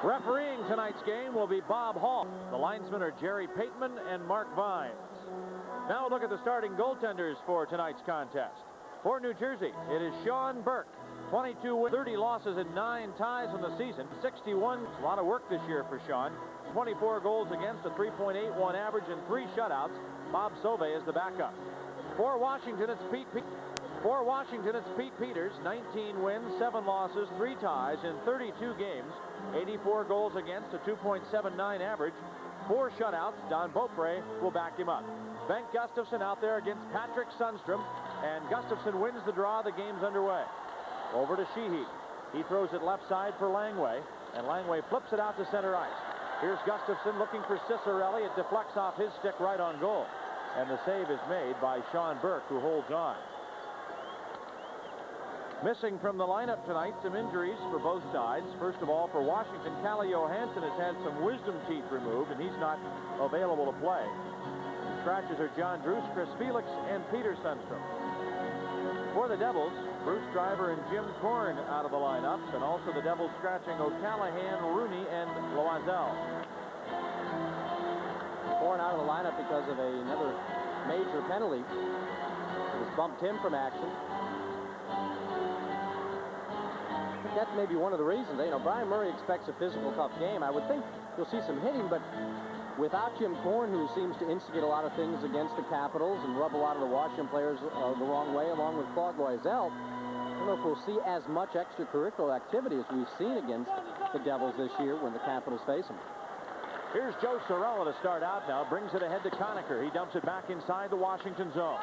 Refereeing tonight's game will be Bob Hall. The linesmen are Jerry Pateman and Mark Vines. Now look at the starting goaltenders for tonight's contest. For New Jersey, it is Sean Burke. 22 wins, 30 losses, and 9 ties in the season. 61. A lot of work this year for Sean. 24 goals against, a 3.81 average, and 3 shutouts. Bob Sauvé is the backup. For Washington, it's Pete Peters. 19 wins, 7 losses, 3 ties in 32 games. 84 goals against, a 2.79 average, 4 shutouts. Don Beaupre will back him up. Bengt Gustafsson out there against Patrick Sundstrom, and Gustafsson wins the draw. The game's underway. Over to Sheehy. He throws it left side for Langway, and Langway flips it out to center ice. Here's Gustafsson looking for Ciccarelli. It deflects off his stick right on goal, and the save is made by Sean Burke, who holds on. Missing from the lineup tonight, some injuries for both sides. First of all, for Washington, Calle Johansson has had some wisdom teeth removed, and he's not available to play. The scratches are John Druce, Chris Felix, and Peter Sundstrom. For the Devils, Bruce Driver and Jim Korn out of the lineups, and also the Devils scratching O'Callahan, Rooney, and Loisel. Korn out of the lineup because of another major penalty. It's bumped him from action. I think that's maybe one of the reasons. You know, Brian Murray expects a physical, tough game. I would think you'll see some hitting, but without Jim Korn, who seems to instigate a lot of things against the Capitals and rub a lot of the Washington players the wrong way, along with Claude Loisel, I don't know if we'll see as much extracurricular activity as we've seen against the Devils this year when the Capitals face them. Here's Joe Cirella to start out now. Brings it ahead to Conacher. He dumps it back inside the Washington zone.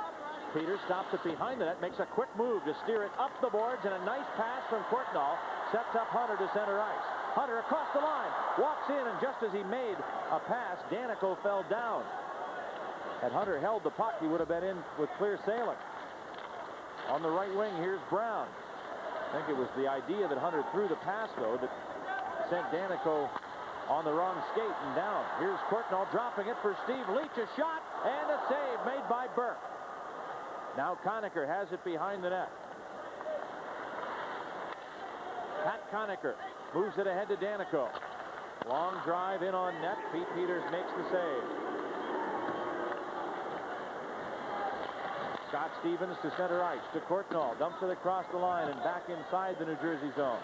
Peters stops it behind the net, makes a quick move to steer it up the boards, and a nice pass from Courtnall sets up Hunter to center ice. Hunter across the line, walks in, and just as he made a pass, Danico fell down. Had Hunter held the puck, he would have been in with clear sailing. On the right wing, here's Brown. I think it was the idea that Hunter threw the pass, though, that sent Danico on the wrong skate and down. Here's Courtnall dropping it for Steve Leach. A shot and a save made by Burke. Now Conacher has it behind the net. Pat Conacher moves it ahead to Danico. Long drive in on net. Pete Peters makes the save. Scott Stevens to center ice to Courtnall. Dumps it across the line and back inside the New Jersey zone.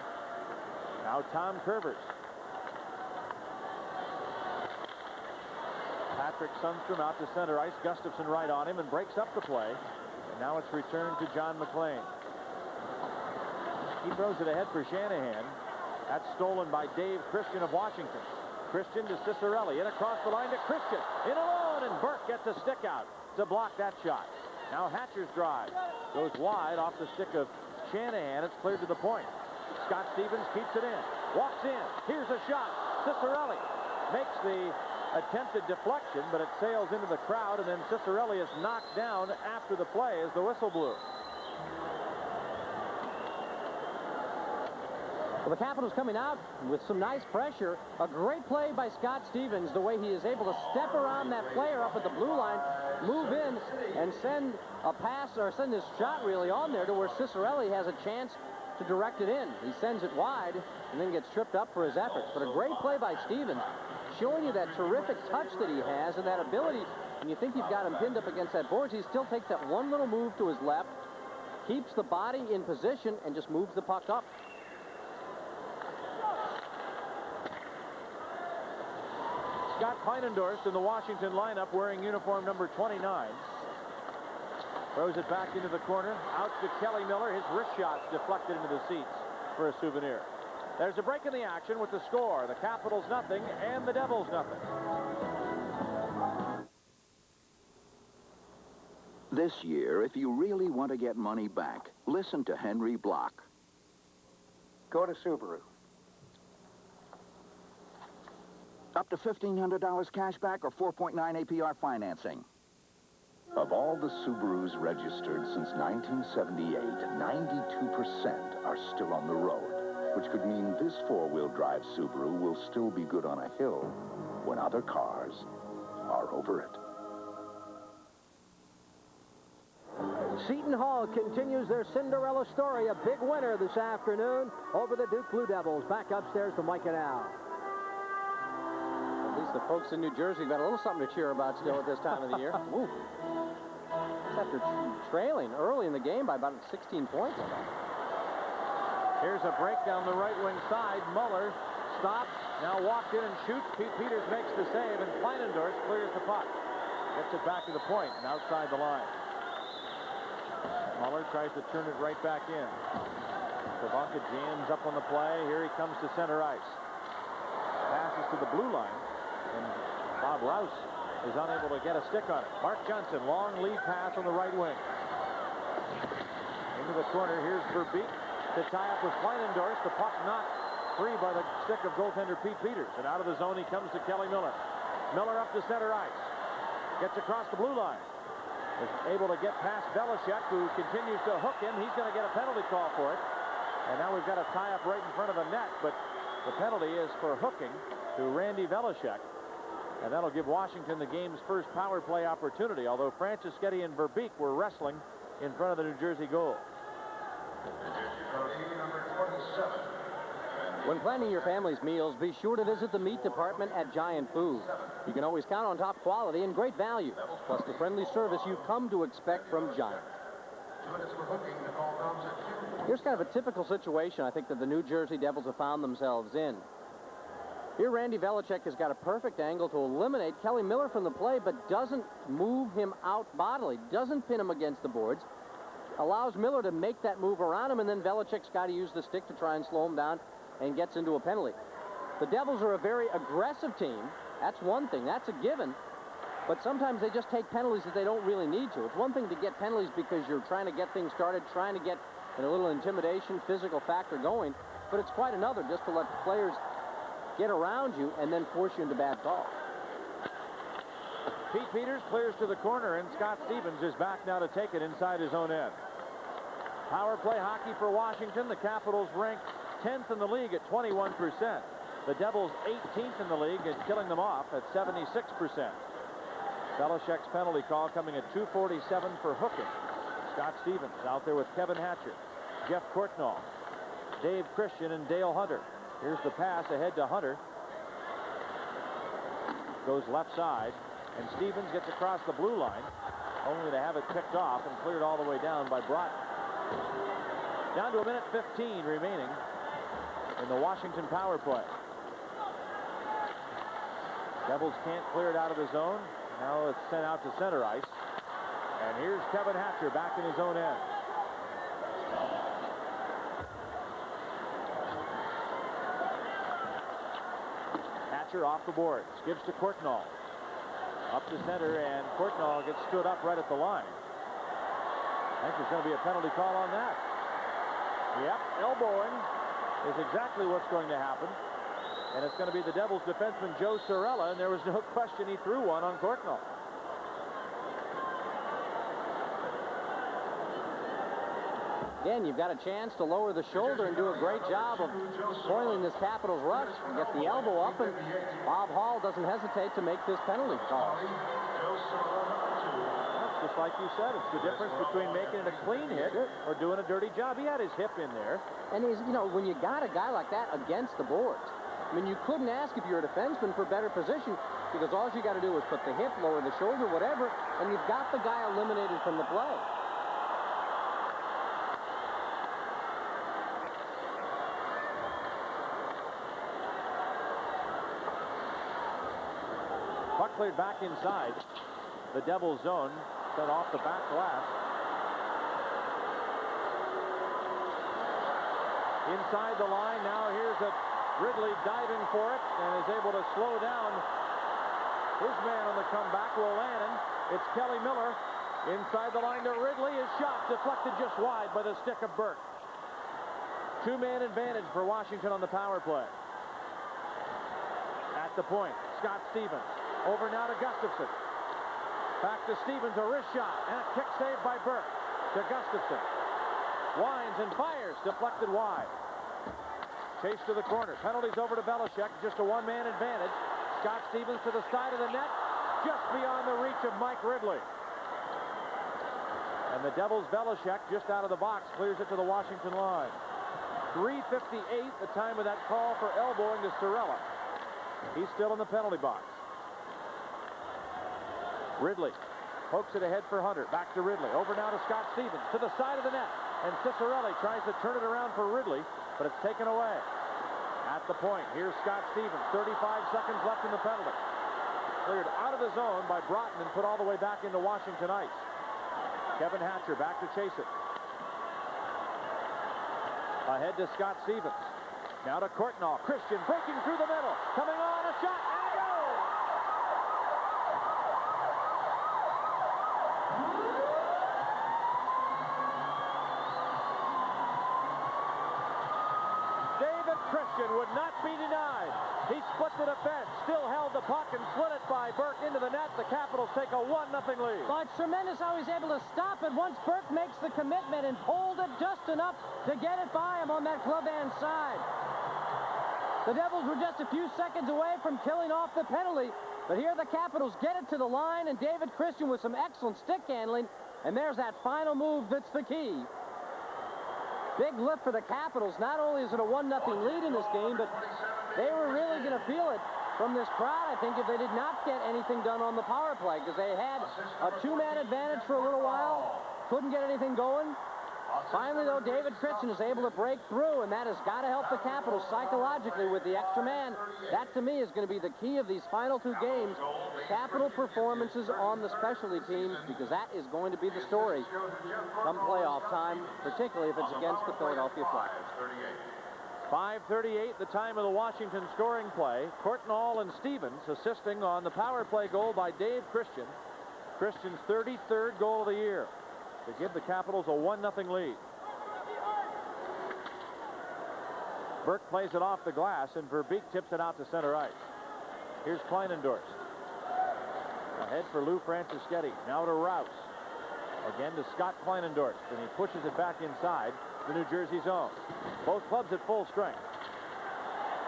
Now Tom Curvers. Patrick Sundstrom out to center ice. Gustafsson right on him and breaks up the play. And now it's returned to John McLean. He throws it ahead for Shanahan. That's stolen by Dave Christian of Washington. Christian to Ciccarelli. In across the line to Christian. In alone, and Burke gets a stick out to block that shot. Now Hatcher's drive goes wide off the stick of Shanahan. It's cleared to the point. Scott Stevens keeps it in. Walks in. Here's a shot. Ciccarelli makes the attempted deflection, but it sails into the crowd, and then Ciccarelli is knocked down after the play as the whistle blew. Well, the Capitals coming out with some nice pressure. A great play by Scott Stevens, the way he is able to step around that player up at the blue line, move in, and send a pass, or send this shot really on there to where Ciccarelli has a chance to direct it in. He sends it wide and then gets tripped up for his efforts. But a great play by Stevens, showing you that terrific touch that he has and that ability. When you think you've got him pinned up against that boards, he still takes that one little move to his left, keeps the body in position, and just moves the puck up. Scott Peinendorst in the Washington lineup wearing uniform number 29. Throws it back into the corner. Out to Kelly Miller. His wrist shot's deflected into the seats for a souvenir. There's a break in the action with the score. The Capitals nothing and the Devils nothing. This year, if you really want to get money back, listen to Henry Block. Go to Subaru. Up to $1,500 cash back or 4.9 APR financing. Of all the Subarus registered since 1978, 92% are still on the road, which could mean this four-wheel drive Subaru will still be good on a hill when other cars are over it. Seton Hall continues their Cinderella story. A big winner this afternoon over the Duke Blue Devils. Back upstairs to Mike Canal. At least the folks in New Jersey got a little something to cheer about still at this time of the year. Ooh. That's after trailing early in the game by about 16 points. Here's a break down the right wing side. Muller stops, now walks in and shoots. Pete Peters makes the save, and Kleinendorf clears the puck. Gets it back to the point and outside the line. Muller tries to turn it right back in. Cervenka jams up on the play. Here he comes to center ice. Passes to the blue line, and Bob Rouse is unable to get a stick on it. Mark Johnson, long lead pass on the right wing. Into the corner, here's Verbeek to tie up with Kleinendorf. The puck knocked free by the stick of goaltender Pete Peters. And out of the zone he comes to Kelly Miller. Miller up to center ice. Gets across the blue line. Is able to get past Belichick, who continues to hook him. He's going to get a penalty call for it. And now we've got a tie-up right in front of the net, but the penalty is for hooking to Randy Belichick. And that'll give Washington the game's first power play opportunity, although Franceschetti and Verbeek were wrestling in front of the New Jersey goal. When planning your family's meals, be sure to visit the meat department at Giant Food. You can always count on top quality and great value, plus the friendly service you've come to expect from Giant. Here's kind of a typical situation, I think, that the New Jersey Devils have found themselves in. Here, Randy Belichick has got a perfect angle to eliminate Kelly Miller from the play, but doesn't move him out bodily, doesn't pin him against the boards, allows Miller to make that move around him, and then Belichick's got to use the stick to try and slow him down and gets into a penalty. The Devils are a very aggressive team. That's one thing. That's a given. But sometimes they just take penalties that they don't really need to. It's one thing to get penalties because you're trying to get things started, trying to get a little intimidation, physical factor going. But it's quite another just to let players get around you and then force you into bad calls. Pete Peters clears to the corner, and Scott Stevens is back now to take it inside his own end. Power play hockey for Washington. The Capitals ranked 10th in the league at 21%. The Devils 18th in the league and killing them off at 76%. Belichick's penalty call coming at 2:47 for hooking. Scott Stevens out there with Kevin Hatcher, Jeff Courtnall, Dave Christian, and Dale Hunter. Here's the pass ahead to Hunter. Goes left side, and Stevens gets across the blue line, only to have it picked off and cleared all the way down by Broughton. Down to a minute 15 remaining in the Washington power play. Devils can't clear it out of the zone. Now it's sent out to center ice. And here's Kevin Hatcher back in his own end. Hatcher off the boards. Gives to Courtnall. Up to center, and Courtnall gets stood up right at the line. I think there's going to be a penalty call on that. Yep, elbowing is exactly what's going to happen. And it's going to be the Devils defenseman Joe Cirella, and there was no question he threw one on Courtnall. Again, you've got a chance to lower the shoulder and do a great job of spoiling this Capitals rush. You get the elbow up, and Bob Hall doesn't hesitate to make this penalty call. Just like you said, it's the difference between making it a clean hit or doing a dirty job. He had his hip in there. And he's, you know, when you got a guy like that against the boards, I mean, you couldn't ask if you're a defenseman for better position, because all you got to do is put the hip, lower the shoulder, whatever, and you've got the guy eliminated from the play. Puck cleared back inside the Devils zone, set off the back glass. Inside the line, now here's a Ridley diving for it and is able to slow down his man on the comeback, Wolanin. It's Kelly Miller inside the line to Ridley. His shot deflected just wide by the stick of Burke. Two-man advantage for Washington on the power play. At the point, Scott Stevens. Over now to Gustafson. Back to Stevens, a wrist shot, and a kick save by Burke to Gustafson. Winds and fires, deflected wide. Chase to the corner. Penalties over to Belichick. Just a one-man advantage. Scott Stevens to the side of the net. Just beyond the reach of Mike Ridley. And the Devils' Belichick just out of the box clears it to the Washington line. 3:58, the time of that call for elbowing to Cirella. He's still in the penalty box. Ridley pokes it ahead for Hunter. Back to Ridley. Over now to Scott Stevens. To the side of the net. And Ciccarelli tries to turn it around for Ridley, but it's taken away. At the point, here's Scott Stevens. 35 seconds left in the penalty. Cleared out of the zone by Broughton and put all the way back into Washington ice. Kevin Hatcher back to chase it. Ahead to Scott Stevens. Now to Courtnall. Christian breaking through the middle. Coming on, a shot, and a goal! David Christian would not be denied. He split the defense, still held the puck and slid it by Burke into the net. The Capitals take a 1-0 lead. But it's tremendous how he's able to stop it once Burke makes the commitment and pulled it just enough to get it by him on that club hand side. The Devils were just a few seconds away from killing off the penalty, but here the Capitals get it to the line, and David Christian with some excellent stick handling, and there's that final move that's the key. Big lift for the Capitals. Not only is it a 1-0 lead in this game, but they were really going to feel it from this crowd, I think, if they did not get anything done on the power play, because they had a two-man advantage for a little while, couldn't get anything going. Finally, though, David Christian is able to break through, and that has got to help the Capitals psychologically with the extra man. That, to me, is going to be the key of these final two games. Capital performances on the specialty teams, because that is going to be the story come playoff time, particularly if it's against the Philadelphia Flyers. 5:38, the time of the Washington scoring play. Courtnall and Stevens assisting on the power play goal by Dave Christian. Christian's 33rd goal of the year to give the Capitals a 1-0 lead. Burke plays it off the glass, and Verbeek tips it out to center ice. Here's Kleinendorf. Ahead for Lou Franceschetti. Now to Rouse. Again to Scott Kleinendorf, and he pushes it back inside the New Jersey zone. Both clubs at full strength.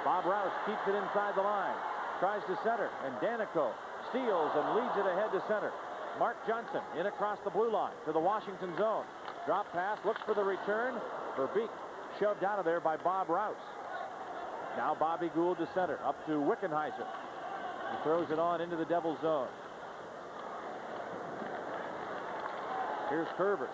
Bob Rouse keeps it inside the line. Tries to center, and Danico steals and leads it ahead to center. Mark Johnson in across the blue line to the Washington zone. Drop pass, looks for the return. Verbeek shoved out of there by Bob Rouse. Now Bobby Gould to center, up to Wickenheiser. He throws it on into the Devils zone. Here's Curvers.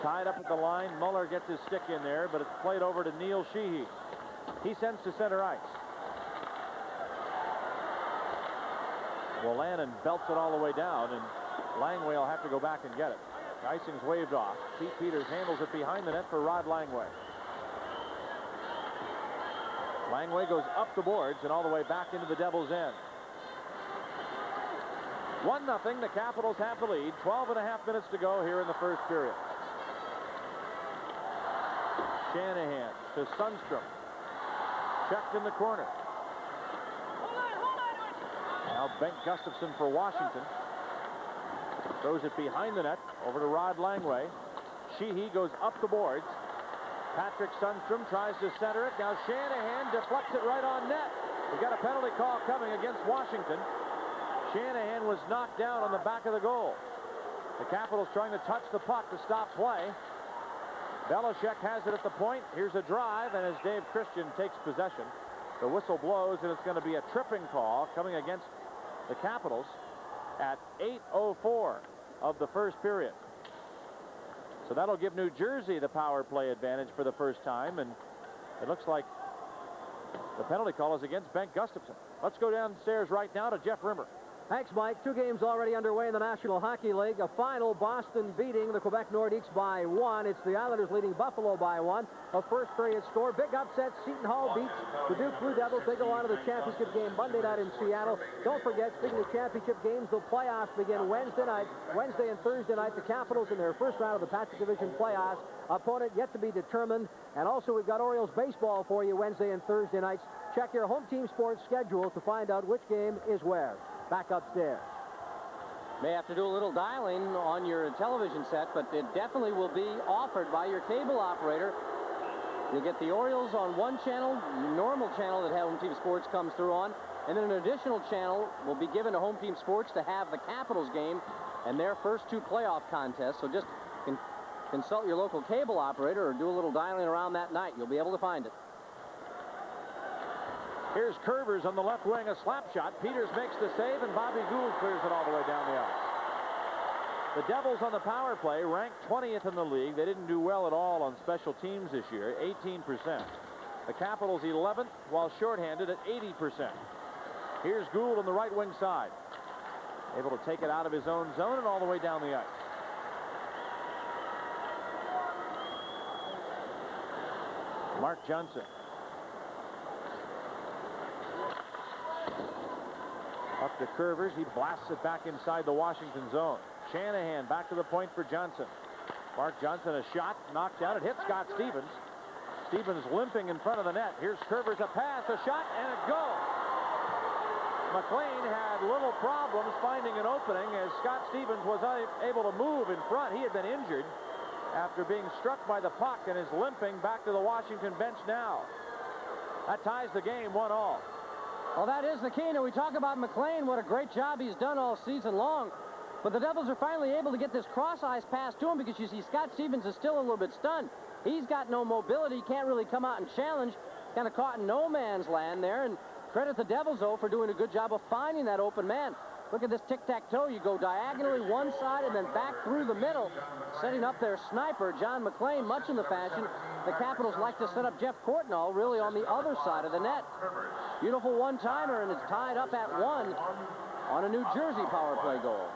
Tied up at the line. Muller gets his stick in there, but it's played over to Neil Sheehy. He sends to center ice. Wolanin belts it all the way down, and Langway will have to go back and get it. The icing's waved off. Pete Peters handles it behind the net for Rod Langway. Langway goes up the boards and all the way back into the Devils' end. 1-0, the Capitals have the lead. 12.5 minutes to go here in the first period. Shanahan to Sundstrom. Checked in the corner. Now Bengt Gustafson for Washington. Throws it behind the net over to Rod Langway. Sheehy goes up the boards. Patrick Sundstrom tries to center it. Now Shanahan deflects it right on net. We've got a penalty call coming against Washington. Shanahan was knocked down on the back of the goal. The Capitals trying to touch the puck to stop play. Belichick has it at the point. Here's a drive, and as Dave Christian takes possession, the whistle blows, and it's going to be a tripping call coming against the Capitals at 8:04 of the first period. So that'll give New Jersey the power play advantage for the first time, and it looks like the penalty call is against Bengt Gustafson. Let's go downstairs right now to Jeff Rimmer. Thanks, Mike. Two games already underway in the National Hockey League. A final, Boston beating the Quebec Nordiques by 1. It's the Islanders leading Buffalo by 1. A first period score. Big upset. Seton Hall beats the Duke Blue Devils. They go on to the championship game Monday night in Seattle. Don't forget, speaking of championship games, the playoffs begin Wednesday night. Wednesday and Thursday night, the Capitals in their first round of the Pacific Division playoffs. Opponent yet to be determined. And also, we've got Orioles baseball for you Wednesday and Thursday nights. Check your Home Team Sports schedule to find out which game is where. Back upstairs. May have to do a little dialing on your television set, but it definitely will be offered by your cable operator. You'll get the Orioles on one channel, the normal channel that Home Team Sports comes through on, and then an additional channel will be given to Home Team Sports to have the Capitals game and their first two playoff contests. So just consult your local cable operator or do a little dialing around that night. You'll be able to find it. Here's Curvers on the left wing, a slap shot. Peters makes the save, and Bobby Gould clears it all the way down the ice. The Devils on the power play ranked 20th in the league. They didn't do well at all on special teams this year, 18%. The Capitals 11th, while shorthanded at 80%. Here's Gould on the right wing side. Able to take it out of his own zone and all the way down the ice. Mark Johnson. Up to Curvers. He blasts it back inside the Washington zone. Shanahan back to the point for Johnson. Mark Johnson, a shot, knocked down. It hit Scott Stevens. Stevens limping in front of the net. Here's Curvers, a pass, a shot, and a goal. McLean had little problems finding an opening as Scott Stevens was able to move in front. He had been injured after being struck by the puck and is limping back to the Washington bench now. That ties the game 1-1. Well, that is the key. Now, we talk about McLean, what a great job he's done all season long. But the Devils are finally able to get this cross-ice pass to him because you see Scott Stevens is still a little bit stunned. He's got no mobility. He can't really come out and challenge. Kind of caught in no man's land there. And credit the Devils, though, for doing a good job of finding that open man. Look at this tic-tac-toe. You go diagonally one side and then back through the middle, setting up their sniper, John McLean, much in the fashion the Capitals like to set up Jeff Courtnall really on the other side of the net. Beautiful one-timer, and it's tied up at 1 on a New Jersey power play goal.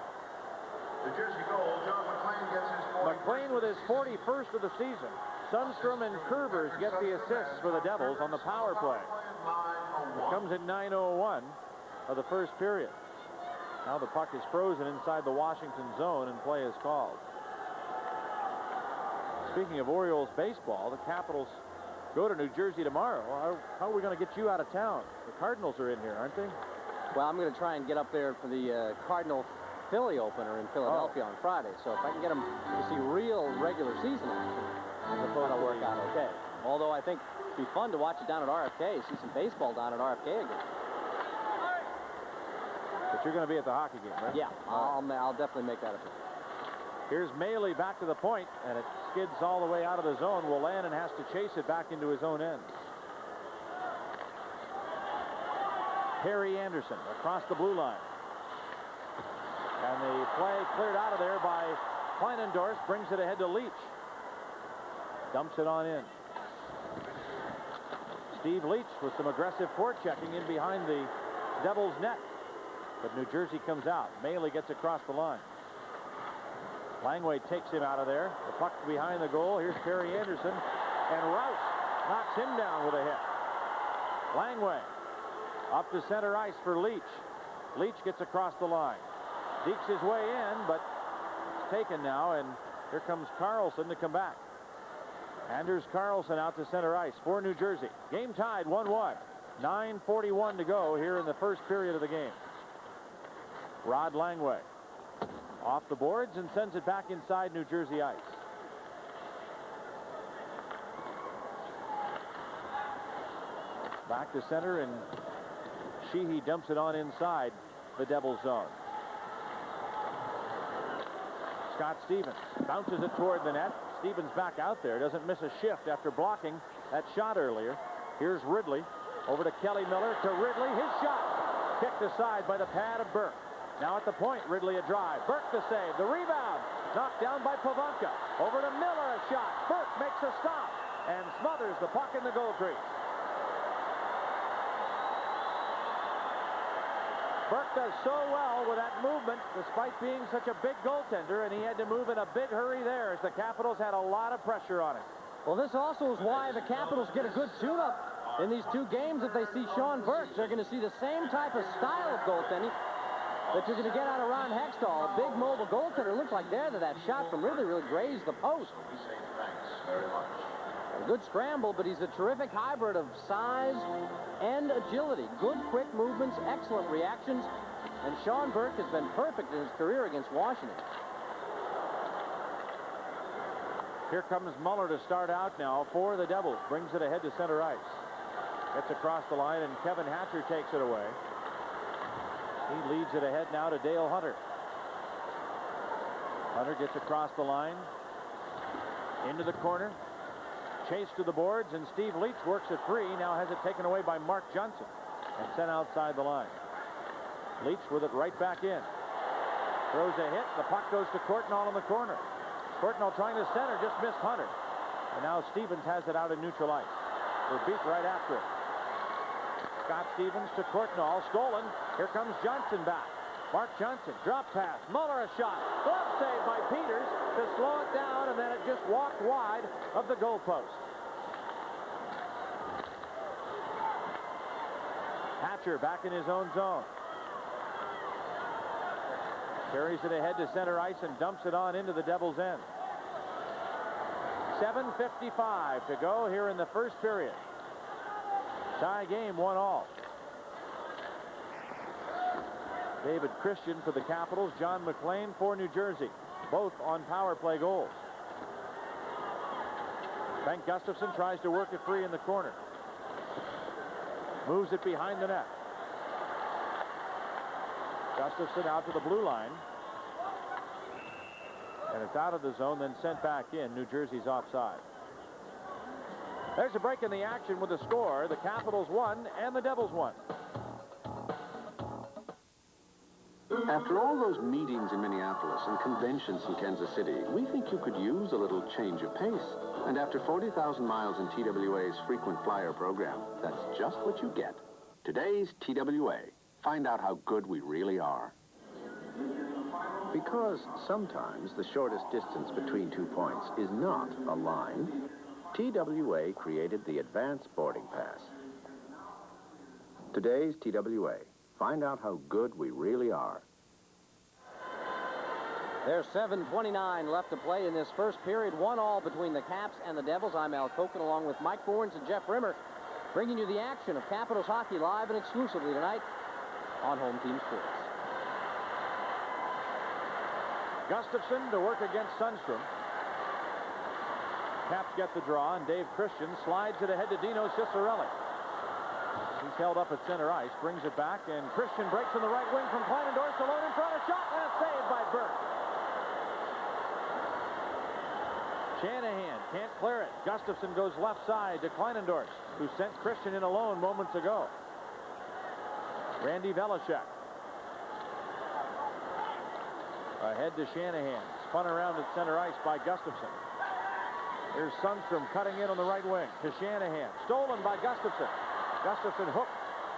The Jersey goal, John McLean gets his 41st. McLean with his 41st of the season. Sundstrom and Curvers get the assists for the Devils on the power play. It comes at 9:01 of the first period. Now the puck is frozen inside the Washington zone and play is called. Speaking of Orioles baseball, the Capitals go to New Jersey tomorrow. How are we going to get you out of town? The Cardinals are in here, aren't they? Well, I'm going to try and get up there for the Cardinal-Philly opener in Philadelphia on Friday. So if I can get them to see real regular season action, that'll work out okay. Although I think it'd be fun to watch it down at RFK, see some baseball down at RFK again. But you're going to be at the hockey game, right? Yeah, I'll definitely make that a point. Here's Maley back to the point, and it skids all the way out of the zone. Wolanin has to chase it back into his own end. Harry Anderson across the blue line. And the play cleared out of there by Kleinendorf, brings it ahead to Leach. Dumps it on in. Steve Leach with some aggressive forechecking in behind the Devils' net. But New Jersey comes out. Maley gets across the line. Langway takes him out of there. The puck behind the goal. Here's Harry Anderson. And Rouse knocks him down with a hit. Langway up to center ice for Leach. Leach gets across the line. Dekes his way in, but it's taken now, and here comes Carlson to come back. Anders Carlson out to center ice for New Jersey. Game tied 1-1. 9:41 to go here in the first period of the game. Rod Langway off the boards and sends it back inside New Jersey ice. Back to center, and Sheehy dumps it on inside the Devils zone. Scott Stevens bounces it toward the net. Stevens back out there, doesn't miss a shift after blocking that shot earlier. Here's Ridley over to Kelly Miller, to Ridley, his shot kicked aside by the pad of Burke. Now at the point, Ridley a drive. Burke the save. The rebound knocked down by Pavanka. Over to Miller, a shot. Burke makes a stop and smothers the puck in the goal crease. Burke does so well with that movement despite being such a big goaltender, and he had to move in a big hurry there as the Capitals had a lot of pressure on him. Well, this also is why the Capitals get a good tune-up in these two games. If they see Sean Burke, they're going to see the same type of style of goaltending that you're going to get out of Ron Hextall. A big mobile goaltender. Looked like there that shot from Ridley really grazed the post. A good scramble, but he's a terrific hybrid of size and agility. Good quick movements, excellent reactions, and Sean Burke has been perfect in his career against Washington. Here comes Muller to start out now for the Devils. Brings it ahead to center ice. Gets across the line, and Kevin Hatcher takes it away. He leads it ahead now to Dale Hunter. Hunter gets across the line. Into the corner. Chase to the boards, and Steve Leach works it free. Now has it taken away by Mark Johnson and sent outside the line. Leach with it right back in. Throws a hit. The puck goes to Courtnall in the corner. Courtnall trying to center, just missed Hunter. And now Stevens has it out in neutral ice. We're beat right after it. Scott Stevens to Courtnall. Stolen. Here comes Johnson back. Mark Johnson, drop pass. Muller a shot. Glove save by Peters to slow it down, and then it just walked wide of the goalpost. Hatcher back in his own zone. Carries it ahead to center ice and dumps it on into the Devils' end. 7:55 to go here in the first period. Tie game, 1-1. David Christian for the Capitals, John McLean for New Jersey, both on power play goals. Frank Gustafson tries to work it free in the corner. Moves it behind the net. Gustafson out to the blue line. And it's out of the zone, then sent back in. New Jersey's offside. There's a break in the action with the score. The Capitals won and the Devils won. After all those meetings in Minneapolis and conventions in Kansas City, we think you could use a little change of pace. And after 40,000 miles in TWA's frequent flyer program, that's just what you get. Today's TWA. Find out how good we really are. Because sometimes the shortest distance between 2 points is not a line, TWA created the Advanced Boarding Pass. Today's TWA. Find out how good we really are. There's 7:29 left to play in this first period. 1-1 between the Caps and the Devils. I'm Al Koken along with Mike Bournes and Jeff Rimmer, bringing you the action of Capitals hockey live and exclusively tonight on Home Team Sports. Gustafson to work against Sundstrom. Caps get the draw, and Dave Christian slides it ahead to Dino Ciccarelli. He's held up at center ice, brings it back, and Christian breaks in the right wing from Kleinendorf, alone in front, a shot, and a save by Burke. Shanahan can't clear it. Gustafson goes left side to Kleinendorf, who sent Christian in alone moments ago. Randy Velishek. Ahead to Shanahan. Spun around at center ice by Gustafson. Here's Sundstrom cutting in on the right wing to Shanahan. Stolen by Gustafson. Gustafson hooked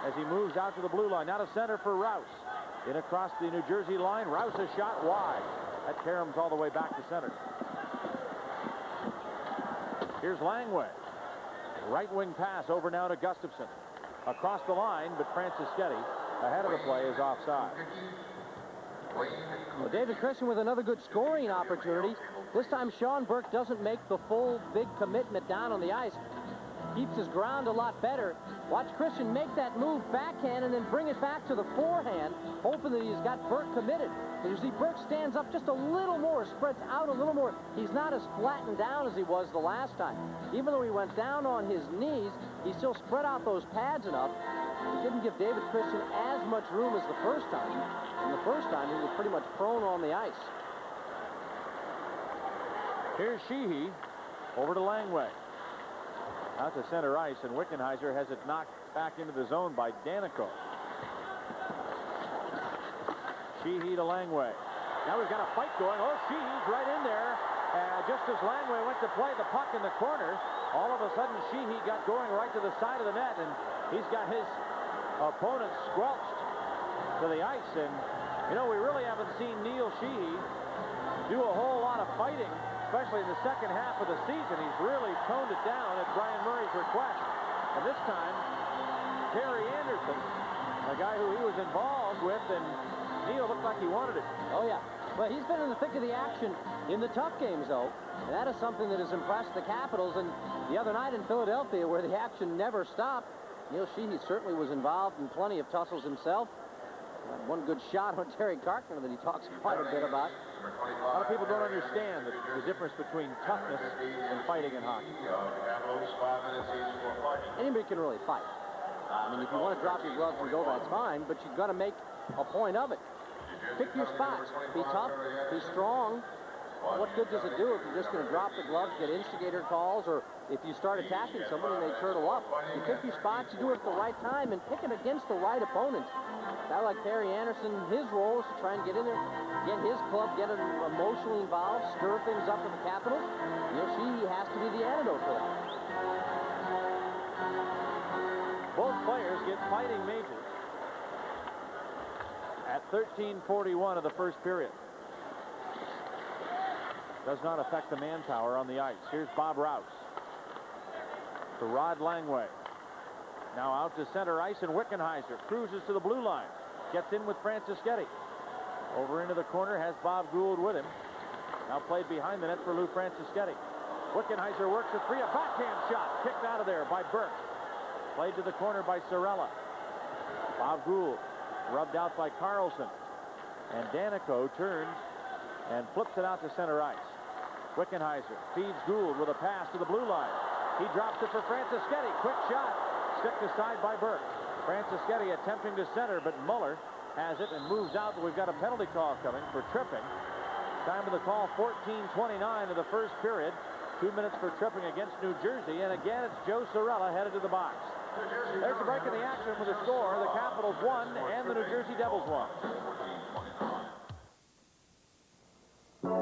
as he moves out to the blue line. Now to center for Rouse. In across the New Jersey line. Rouse a shot wide. That caroms all the way back to center. Here's Langway. Right wing pass over now to Gustafson. Across the line, but Francischetti ahead of the play is offside. Well, David Christian with another good scoring opportunity. This time Sean Burke doesn't make the full big commitment down on the ice. Keeps his ground a lot better. Watch Christian make that move backhand and then bring it back to the forehand, hoping that he's got Burke committed. And you see Burke stands up just a little more, spreads out a little more. He's not as flattened down as he was the last time. Even though he went down on his knees, he still spread out those pads enough. He didn't give David Christian as much room as the first time. And the first time, he was pretty much prone on the ice. Here's Sheehy over to Langway. Out to center ice, and Wickenheiser has it knocked back into the zone by Danico. Sheehy to Langway. Now we've got a fight going. Oh, Sheehy's right in there. Just as Langway went to play the puck in the corner, all of a sudden Sheehy got going right to the side of the net, and he's got his opponent squelched to the ice. And, you know, we really haven't seen Neil Sheehy do a whole lot of fighting, especially in the second half of the season. He's really toned it down at Brian Murray's request. And this time, Terry Anderson, a guy who he was involved with, and Neil looked like he wanted it. Oh, yeah. Well, he's been in the thick of the action in the tough games, though. And that is something that has impressed the Capitals. And the other night in Philadelphia, where the action never stopped, Neil Sheehy certainly was involved in plenty of tussles himself. One good shot on Terry Carkner that he talks quite a bit about. A lot of people don't understand the difference between toughness and fighting in hockey. Anybody can really fight. I mean, if you want to drop your gloves and go, that's fine, but you've got to make a point of it. Pick your spots. Be tough, be strong, what good does it do if you're just going to drop the gloves, get instigator calls, or if you start attacking someone and they turtle up? You pick your spots, you do it at the right time, and pick it against the right opponent. A guy like Perry Anderson, his role is to try and get in there, get his club, get him emotionally involved, stir things up for the Capitals. You'll see he has to be the antidote for that. Both players get fighting majors at 13:41 of the first period. Does not affect the manpower on the ice. Here's Bob Rouse to Rod Langway. Now out to center ice, and Wickenheiser cruises to the blue line. Gets in with Francischetti. Over into the corner, has Bob Gould with him. Now played behind the net for Lou Francischetti. Wickenheiser works a three, a backhand shot. Kicked out of there by Burke. Played to the corner by Sorella. Bob Gould rubbed out by Carlson. And Danico turns and flips it out to center ice. Wickenheiser feeds Gould with a pass to the blue line. He drops it for Francischetti. Quick shot. Sticked aside by Burke. Francischetti attempting to center, but Muller has it and moves out. But we've got a penalty call coming for tripping. Time of the call, 14:29 of the first period. 2 minutes for tripping against New Jersey. And again, it's Joe Sorella headed to the box. There's a break in the action with a score. The Capitals won and the New Jersey Devils won.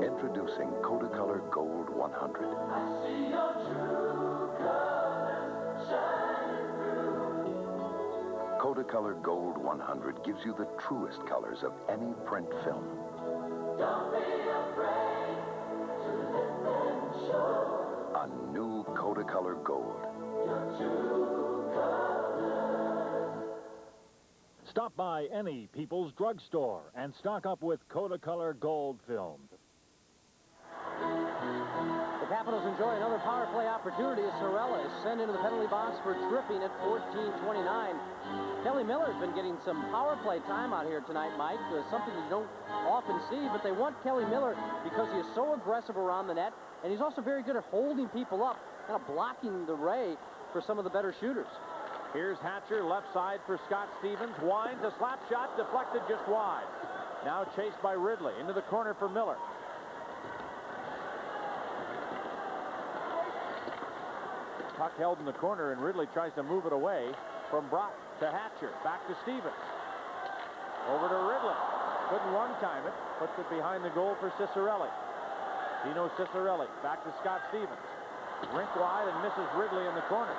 Introducing Kodacolor Gold 100. I see your true colors shining through. Kodacolor Gold 100 gives you the truest colors of any print film. Don't be afraid to let them show. A new Kodacolor Gold. Your true colors. Stop by any People's Drugstore and stock up with Kodacolor Gold film. The Capitals enjoy another power play opportunity as Sorella is sent into the penalty box for tripping at 14:29. Kelly Miller's been getting some power play time out here tonight, Mike. Something you don't often see, but they want Kelly Miller because he is so aggressive around the net, and he's also very good at holding people up, kind of blocking the ray for some of the better shooters. Here's Hatcher, left side for Scott Stevens. Winds, a slap shot, deflected just wide. Now chased by Ridley. Into the corner for Miller. Puck held in the corner, and Ridley tries to move it away from Brock to Hatcher. Back to Stevens. Over to Ridley. Couldn't one-time it. Puts it behind the goal for Ciccarelli. Dino Ciccarelli. Back to Scott Stevens. Rink wide and misses Ridley in the corner.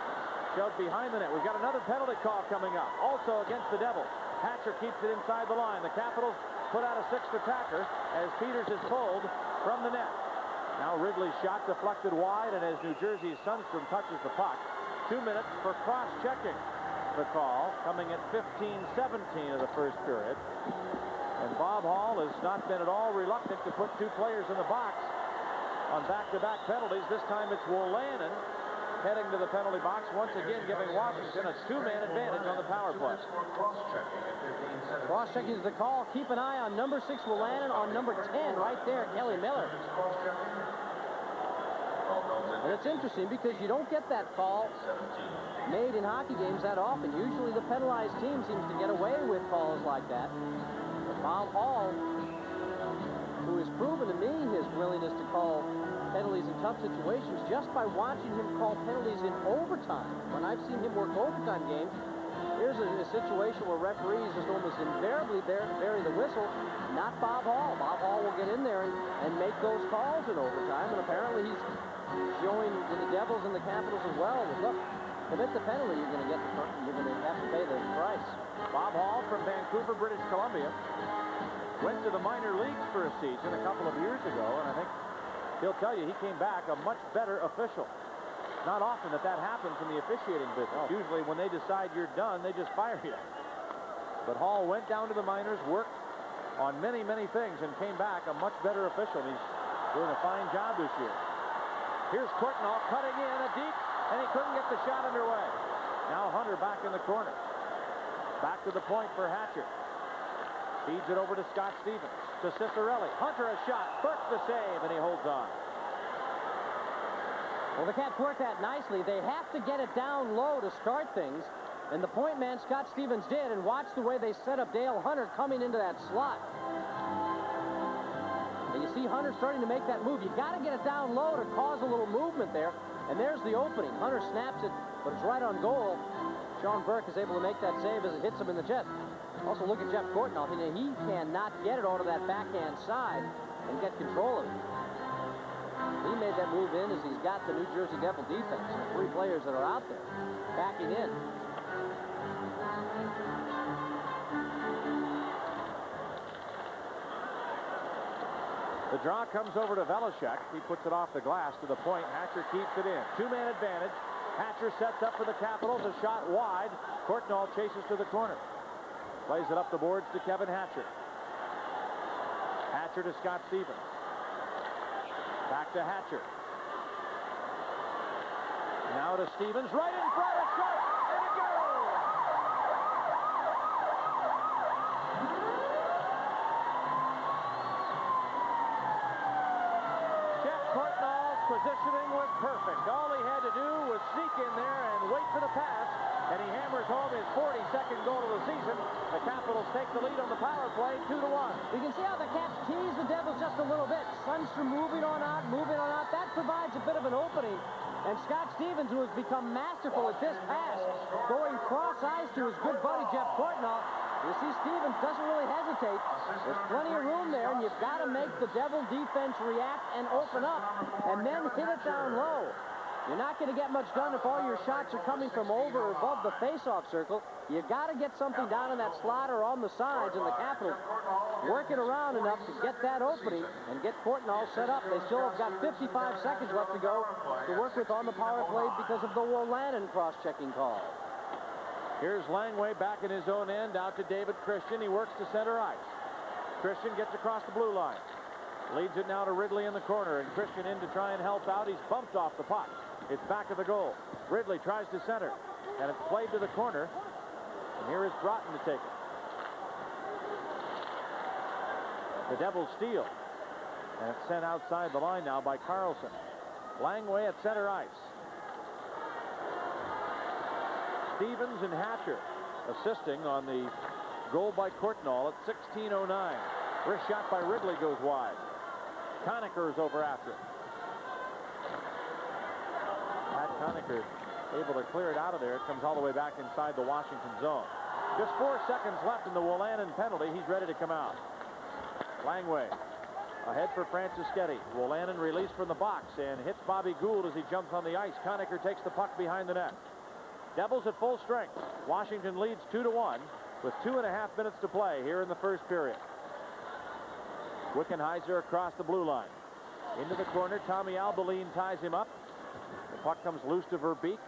Shoved behind the net. We've got another penalty call coming up. Also against the Devils. Hatcher keeps it inside the line. The Capitals put out a sixth attacker as Peters is pulled from the net. Now Ridley's shot deflected wide, and as New Jersey's Sundstrom touches the puck, 2 minutes for cross-checking the call, coming at 15:17 of the first period. And Bob Hall has not been at all reluctant to put two players in the box on back-to-back penalties. This time it's Wolanin heading to the penalty box, once again giving Washington a two-man advantage on the power play. Cross-checking is the call. Keep an eye on number 6 Wolanin, on number 10 right there, Kelly Miller. And it's interesting because you don't get that call made in hockey games that often. Usually the penalized team seems to get away with calls like that. But Bob Hall, who has proven to me his willingness to call penalties in tough situations just by watching him call penalties in overtime. When I've seen him work overtime games, here's a situation where referees just almost invariably bury the whistle. Not Bob Hall. Bob Hall will get in there and make those calls in overtime, and apparently he's showing to the Devils and the Capitals as well. Look, commit the penalty, you're going to have to pay the price. Bob Hall from Vancouver, British Columbia, went to the minor leagues for a season a couple of years ago, and I think he'll tell you he came back a much better official. Not often that happens in the officiating business. Usually when they decide you're done, they just fire you. But Hall went down to the minors, worked on many, many things, and came back a much better official. He's doing a fine job this year. Here's Courtnall cutting in a deep, and he couldn't get the shot underway. Now Hunter back in the corner. Back to the point for Hatcher. Feeds it over to Scott Stevens. To Ciccarelli. Hunter a shot. Burke the save, and he holds on. Well, the Cats work that nicely. They have to get it down low to start things. And the point man, Scott Stevens, did. And watch the way they set up Dale Hunter coming into that slot. And you see Hunter starting to make that move. You got to get it down low to cause a little movement there. And there's the opening. Hunter snaps it, but it's right on goal. Sean Burke is able to make that save as it hits him in the chest. Also, look at Jeff Courtnall. He cannot get it onto that backhand side and get control of it. He made that move in as he's got the New Jersey Devil defense. The 3 players that are out there backing in. The draw comes over to Velishek. He puts it off the glass to the point. Hatcher keeps it in. 2-man advantage. Hatcher sets up for the Capitals. A shot wide. Courtnall chases to the corner. Plays it up the boards to Kevin Hatcher. Hatcher to Scott Stevens. Back to Hatcher. Now to Stevens. Right in front. A shot. And a goal! Jeff Courtnall's positioning was perfect. All he had to do was sneak in there and wait for the pass, and he hammers home his 42nd goal of the season. The Capitals take the lead on the power play, 2-1. You can see how the Caps tease the Devils just a little bit. Sundstrom moving on out. That provides a bit of an opening. And Scott Stevens, who has become masterful at this pass, going cross ice to his good buddy Jeff Courtnall. You see Stevens doesn't really hesitate. There's plenty of room there, and you've got to make the Devil defense react and open up, and then hit it down low. You're not going to get much done if all your shots are coming from over or above the face-off circle. You got to get something down in that slot or on the sides, and the Capitals work it around enough to get that opening and get Courtnall set up. They still have got 55 seconds left to go to work with on the power play because of the Wolanin cross-checking call. Here's Langway back in his own end, out to David Christian. He works to center ice. Christian gets across the blue line. Leads it now to Ridley in the corner, and Christian in to try and help out. He's bumped off the puck. It's back of the goal. Ridley tries to center, and it's played to the corner. And here is Broughton to take it. The Devils steal. And it's sent outside the line now by Carlson. Langway at center ice. Stevens and Hatcher assisting on the goal by Courtnall at 16:09. Wrist shot by Ridley goes wide. Conacher is over after it. Pat Conacher able to clear it out of there. It comes all the way back inside the Washington zone. Just 4 seconds left in the Wolanin penalty. He's ready to come out. Langway ahead for Franciscetti. Wolanin released from the box and hits Bobby Gould as he jumps on the ice. Conacher takes the puck behind the net. Devils at full strength. Washington leads 2-1 with 2.5 minutes to play here in the first period. Wickenheiser across the blue line. Into the corner. Tommy Albaline ties him up. The puck comes loose to Verbeek.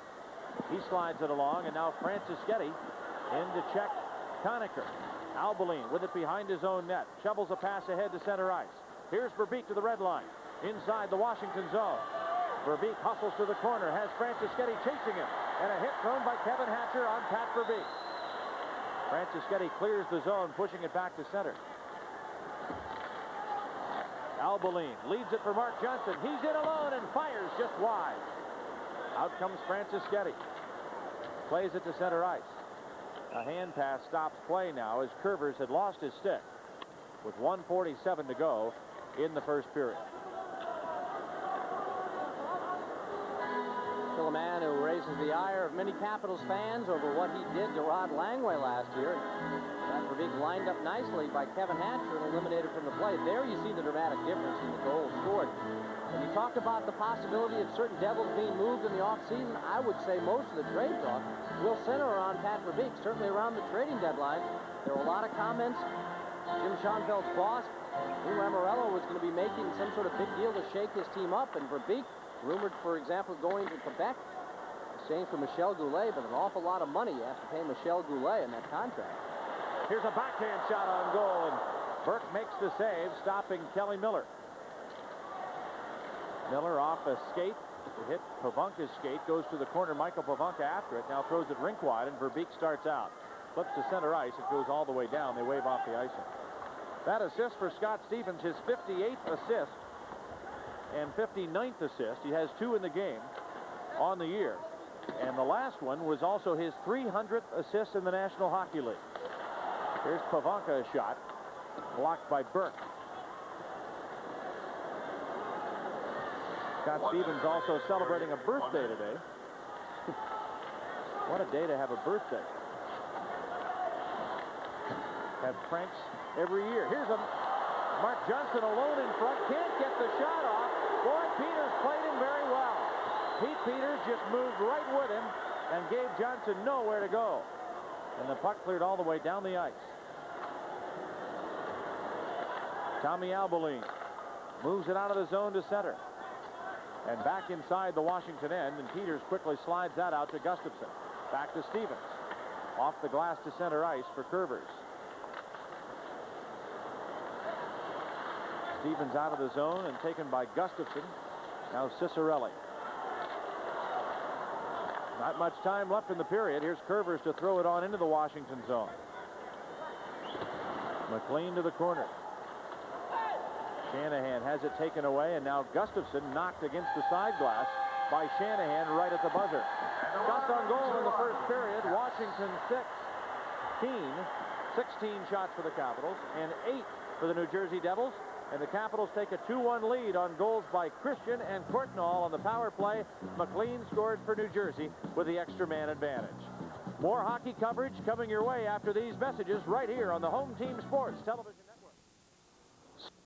He slides it along, and now Franciscetti in to check Conacher. Albaline with it behind his own net. Shovels a pass ahead to center ice. Here's Verbeek to the red line. Inside the Washington zone. Verbeek hustles to the corner. Has Franciscetti chasing him. And a hit thrown by Kevin Hatcher on Pat Verbeek. Franciscetti clears the zone, pushing it back to center. Albaline leads it for Mark Johnson. He's in alone and fires just wide. Out comes Franciscetti. Plays it to center ice. A hand pass stops play now as Curvers had lost his stick with 1:47 to go in the first period. Still a man who raises the ire of many Capitals fans over what he did to Rod Langway last year. Pat Verbeek lined up nicely by Kevin Hatcher and eliminated from the play. There you see the dramatic difference in the goals scored. When you talk about the possibility of certain Devils being moved in the offseason, I would say most of the trade talk will center around Pat Verbeek, certainly around the trading deadline. There were a lot of comments. Jim Schoenfeld's boss, Lou Lamoriello, was going to be making some sort of big deal to shake his team up, and Verbeek, rumored, for example, going to Quebec, staying for Michel Goulet, but an awful lot of money you have to pay Michel Goulet in that contract. Here's a backhand shot on goal, and Burke makes the save, stopping Kelly Miller. Miller off a skate. It hit Pavanka's skate, goes to the corner. Michael Pavanka after it, now throws it rink wide, and Verbeek starts out. Flips to center ice. It goes all the way down. They wave off the icing. That assist for Scott Stevens, his 58th assist and 59th assist. He has 2 in the game on the year. And the last one was also his 300th assist in the National Hockey League. Here's Pavanka, a shot blocked by Burke. Scott Stevens also celebrating a birthday today. What a day to have a birthday. Have pranks every year. Here's a Mark Johnson alone in front. Can't get the shot off. Boy, Peters played him very well. Pete Peters just moved right with him and gave Johnson nowhere to go. And the puck cleared all the way down the ice. Tommy Albaline moves it out of the zone to center. And back inside the Washington end, and Peters quickly slides that out to Gustafson. Back to Stevens. Off the glass to center ice for Curvers. Stevens out of the zone and taken by Gustafson. Now Cicerelli. Not much time left in the period. Here's Curvers to throw it on into the Washington zone. McLean to the corner. Shanahan has it taken away, and now Gustafson knocked against the side glass by Shanahan right at the buzzer. Shots on goal in the first period. Washington 16 shots for the Capitals and 8 for the New Jersey Devils. And the Capitals take a 2-1 lead on goals by Christian and Courtnall on the power play. McLean scored for New Jersey with the extra man advantage. More hockey coverage coming your way after these messages right here on the Home Team Sports Television.